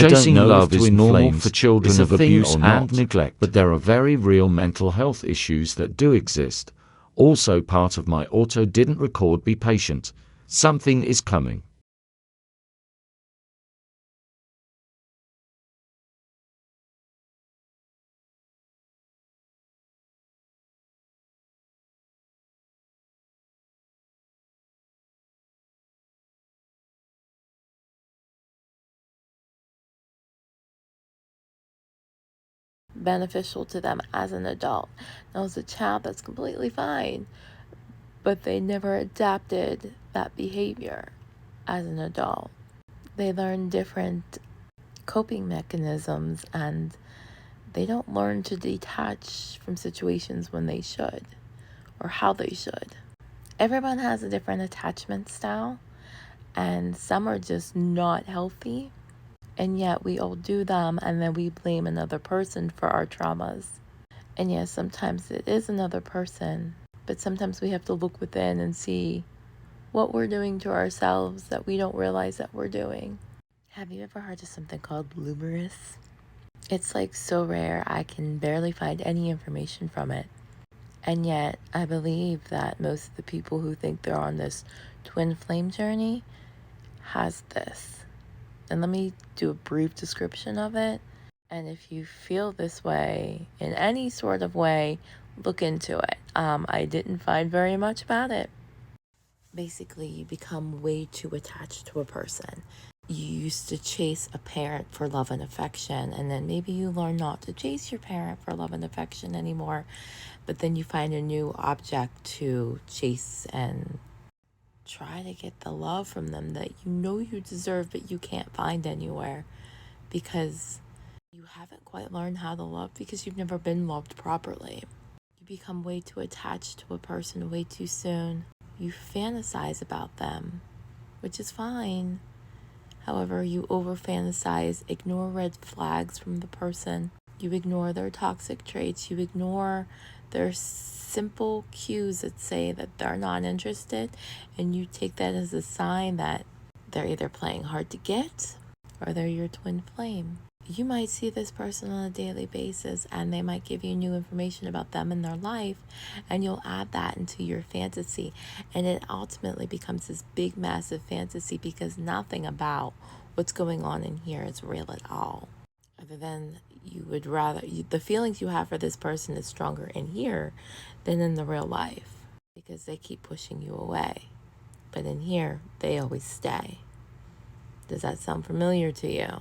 Chasing love is normal for children of abuse and neglect, but there are very real mental health issues that do exist. Also, part of my auto didn't record. Be patient. Something is coming. Beneficial to them as an adult. Now, as a child, that's completely fine, but they never adapted that behavior as an adult. They learn different coping mechanisms, and they don't learn to detach from situations when they should or how they should. Everyone has a different attachment style, and some are just not healthy, and yet we all do them, and then we blame another person for our traumas. And yes, sometimes it is another person, but sometimes we have to look within and see what we're doing to ourselves that we don't realize that we're doing. Have you ever heard of something called Lumerous? It's like so rare, I can barely find any information from it. And yet, I believe that most of the people who think they're on this twin flame journey has this. And let me do a brief description of it. And if you feel this way in any sort of way, look into it. I didn't find very much about it. Basically, you become way too attached to a person. You used to chase a parent for love and affection, and then maybe you learn not to chase your parent for love and affection anymore, but then you find a new object to chase and try to get the love from them that you know you deserve, but you can't find anywhere because you haven't quite learned how to love, because you've never been loved properly. You become way too attached to a person way too soon. You fantasize about them, which is fine. However, you over fantasize, ignore red flags from the person. You ignore their toxic traits. You ignore their simple cues that say that they're not interested, and you take that as a sign that they're either playing hard to get or they're your twin flame. You might see this person on a daily basis, and they might give you new information about them and their life, and you'll add that into your fantasy, and it ultimately becomes this big massive fantasy because nothing about what's going on in here is real at all, other than you would rather the feelings you have for this person is stronger in here than in the real life, because they keep pushing you away, but in here they always stay. Does that sound familiar to you?